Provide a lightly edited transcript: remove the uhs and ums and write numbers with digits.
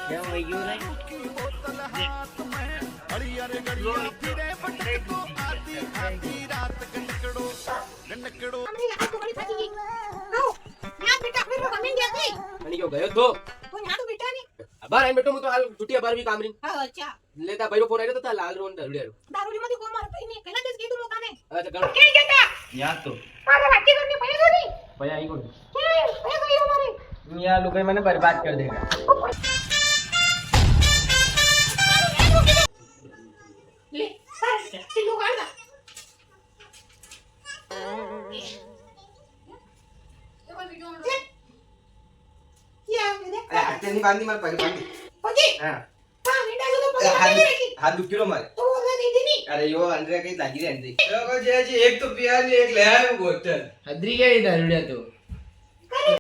કેમ વઈ ગયું રે અને ક્યો ગયો તો બાર આઈને બેઠો હું તો હાલ છૂટી 12 વી કામરી લેતા ભાઈરો ફોન આવ્યો તો લાલ રોન દરડ્યો અચ્છા ગણ યાદ તો ભાઈ આઈ કોણ યાર લોકો મને બરબાદ कर देगा हाथ नहीं बांधी मार पहले बांधी हां हाथ दुख किलो मारे अरे यो अंदर कहीं लागी रे अंदर लोगो जी एक तो पिया ने एक ले आया बोतल हदरी के दारूडिया तो